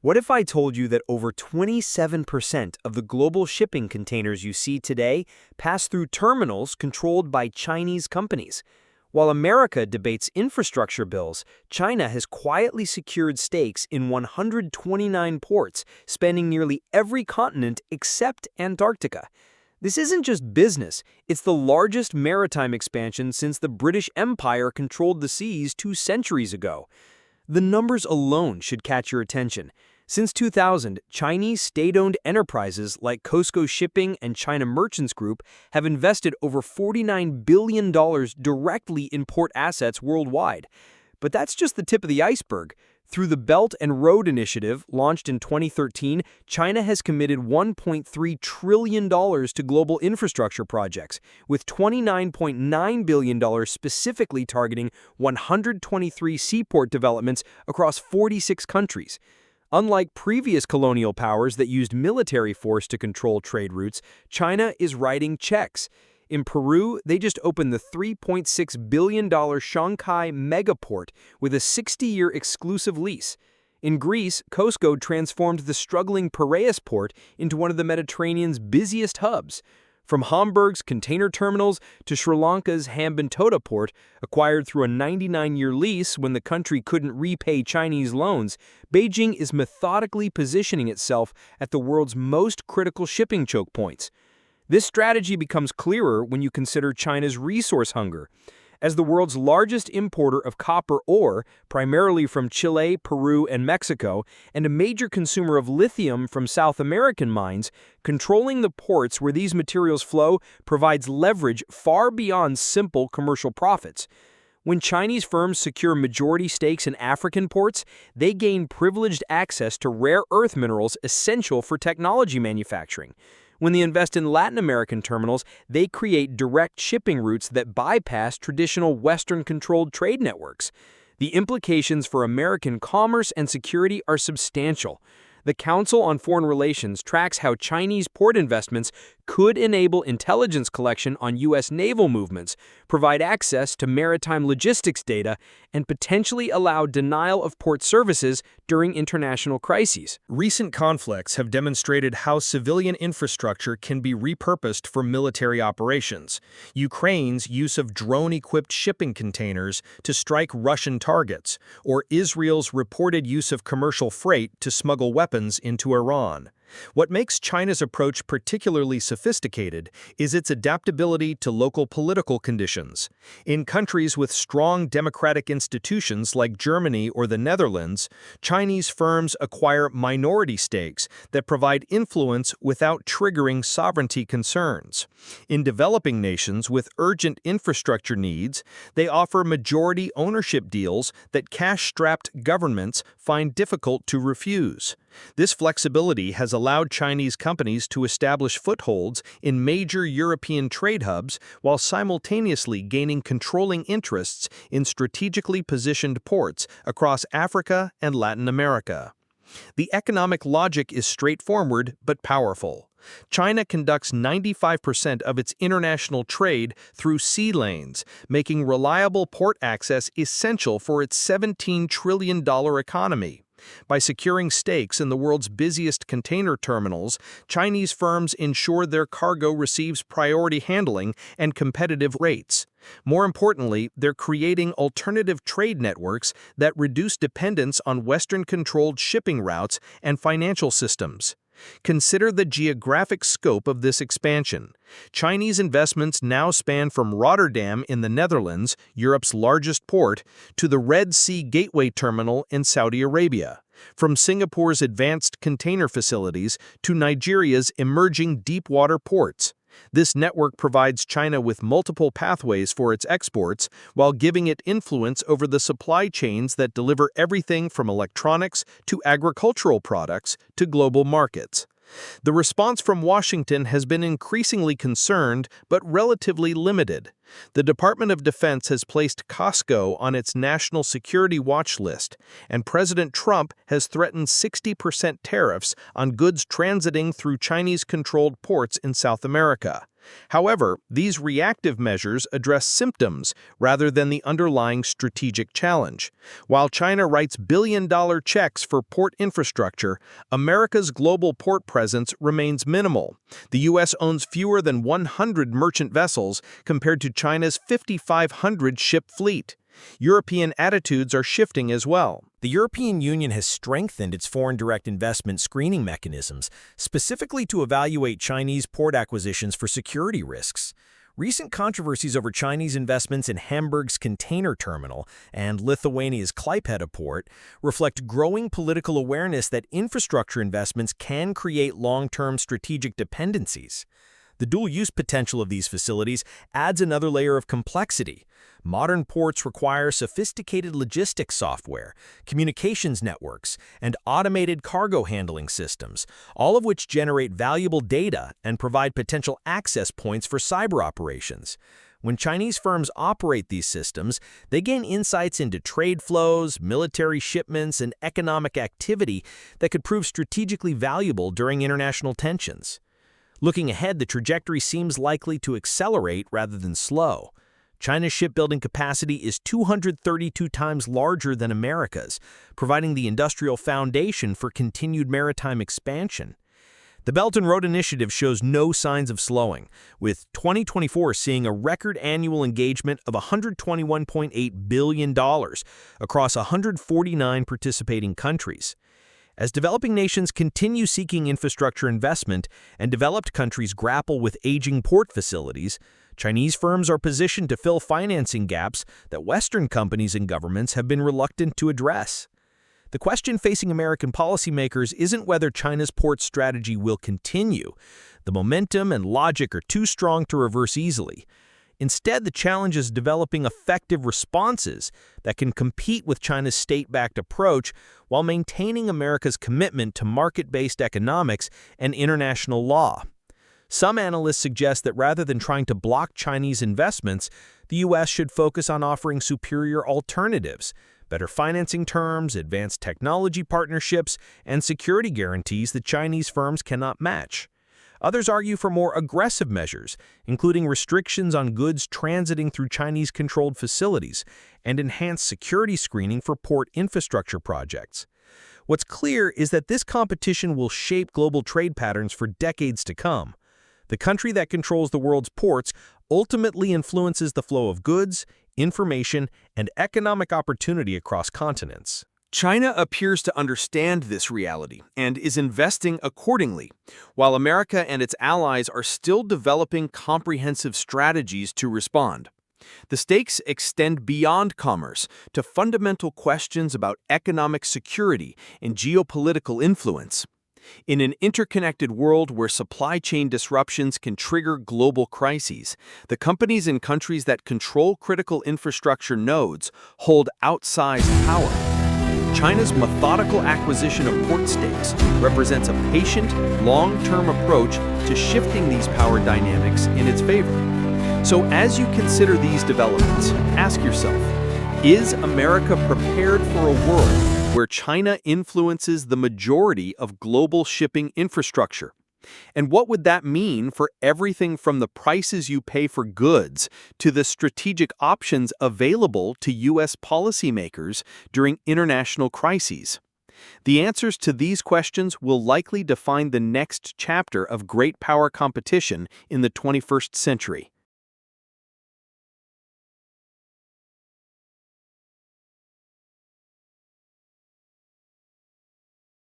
What if I told you that over 27% of the global shipping containers you see today pass through terminals controlled by Chinese companies? While America debates infrastructure bills, China has quietly secured stakes in 129 ports, spanning nearly every continent except Antarctica. This isn't just business, it's the largest maritime expansion since the British Empire controlled the seas 2 centuries ago. The numbers alone should catch your attention. Since 2000, Chinese state-owned enterprises like COSCO Shipping and China Merchants Group have invested over $49 billion directly in port assets worldwide. But that's just the tip of the iceberg. Through the Belt and Road Initiative, launched in 2013, China has committed $1.3 trillion to global infrastructure projects, with $29.9 billion specifically targeting 123 seaport developments across 46 countries. Unlike previous colonial powers that used military force to control trade routes, China is writing checks. In Peru, they just opened the $3.6 billion Shanghai megaport with a 60-year exclusive lease. In Greece, COSCO transformed the struggling Piraeus port into one of the Mediterranean's busiest hubs. From Hamburg's container terminals to Sri Lanka's Hambantota port, acquired through a 99-year lease when the country couldn't repay Chinese loans, Beijing is methodically positioning itself at the world's most critical shipping choke points. This strategy becomes clearer when you consider China's resource hunger. As the world's largest importer of copper ore, primarily from Chile, Peru, and Mexico, and a major consumer of lithium from South American mines, controlling the ports where these materials flow provides leverage far beyond simple commercial profits. When Chinese firms secure majority stakes in African ports, they gain privileged access to rare earth minerals essential for technology manufacturing. When they invest in Latin American terminals, they create direct shipping routes that bypass traditional Western-controlled trade networks. The implications for American commerce and security are substantial. The Council on Foreign Relations tracks how Chinese port investments could enable intelligence collection on U.S. naval movements, provide access to maritime logistics data, and potentially allow denial of port services during international crises. Recent conflicts have demonstrated how civilian infrastructure can be repurposed for military operations. Ukraine's use of drone-equipped shipping containers to strike Russian targets, or Israel's reported use of commercial freight to smuggle weapons into Iran. What makes China's approach particularly sophisticated is its adaptability to local political conditions. In countries with strong democratic institutions like Germany or the Netherlands, Chinese firms acquire minority stakes that provide influence without triggering sovereignty concerns. In developing nations with urgent infrastructure needs, they offer majority ownership deals that cash-strapped governments find difficult to refuse. This flexibility has allowed Chinese companies to establish footholds in major European trade hubs while simultaneously gaining controlling interests in strategically positioned ports across Africa and Latin America. The economic logic is straightforward but powerful. China conducts 95% of its international trade through sea lanes, making reliable port access essential for its $17 trillion economy. By securing stakes in the world's busiest container terminals, Chinese firms ensure their cargo receives priority handling and competitive rates. More importantly, they're creating alternative trade networks that reduce dependence on Western-controlled shipping routes and financial systems. Consider the geographic scope of this expansion. Chinese investments now span from Rotterdam in the Netherlands, Europe's largest port, to the Red Sea Gateway Terminal in Saudi Arabia. From Singapore's advanced container facilities to Nigeria's emerging deep-water ports. This network provides China with multiple pathways for its exports, while giving it influence over the supply chains that deliver everything from electronics to agricultural products to global markets. The response from Washington has been increasingly concerned but relatively limited. The Department of Defense has placed COSCO on its national security watch list, and President Trump has threatened 60% tariffs on goods transiting through Chinese-controlled ports in South America. However, these reactive measures address symptoms rather than the underlying strategic challenge. While China writes billion-dollar checks for port infrastructure, America's global port presence remains minimal. The U.S. owns fewer than 100 merchant vessels compared to China's 5,500 ship fleet. European attitudes are shifting as well. The European Union has strengthened its foreign direct investment screening mechanisms, specifically to evaluate Chinese port acquisitions for security risks. Recent controversies over Chinese investments in Hamburg's container terminal and Lithuania's Klaipėda port reflect growing political awareness that infrastructure investments can create long-term strategic dependencies. The dual-use potential of these facilities adds another layer of complexity. Modern ports require sophisticated logistics software, communications networks, and automated cargo handling systems, all of which generate valuable data and provide potential access points for cyber operations. When Chinese firms operate these systems, they gain insights into trade flows, military shipments, and economic activity that could prove strategically valuable during international tensions. Looking ahead, the trajectory seems likely to accelerate rather than slow. China's shipbuilding capacity is 232 times larger than America's, providing the industrial foundation for continued maritime expansion. The Belt and Road Initiative shows no signs of slowing, with 2024 seeing a record annual engagement of $121.8 billion across 149 participating countries. As developing nations continue seeking infrastructure investment and developed countries grapple with aging port facilities, Chinese firms are positioned to fill financing gaps that Western companies and governments have been reluctant to address. The question facing American policymakers isn't whether China's port strategy will continue. The momentum and logic are too strong to reverse easily. Instead, the challenge is developing effective responses that can compete with China's state-backed approach while maintaining America's commitment to market-based economics and international law. Some analysts suggest that rather than trying to block Chinese investments, the U.S. should focus on offering superior alternatives, better financing terms, advanced technology partnerships, and security guarantees that Chinese firms cannot match. Others argue for more aggressive measures, including restrictions on goods transiting through Chinese-controlled facilities and enhanced security screening for port infrastructure projects. What's clear is that this competition will shape global trade patterns for decades to come. The country that controls the world's ports ultimately influences the flow of goods, information, and economic opportunity across continents. China appears to understand this reality and is investing accordingly, while America and its allies are still developing comprehensive strategies to respond. The stakes extend beyond commerce to fundamental questions about economic security and geopolitical influence. In an interconnected world where supply chain disruptions can trigger global crises, the companies and countries that control critical infrastructure nodes hold outsized power. China's methodical acquisition of port stakes represents a patient, long-term approach to shifting these power dynamics in its favor. So as you consider these developments, ask yourself, is America prepared for a world where China influences the majority of global shipping infrastructure? And what would that mean for everything from the prices you pay for goods to the strategic options available to U.S. policymakers during international crises? The answers to these questions will likely define the next chapter of great power competition in the 21st century.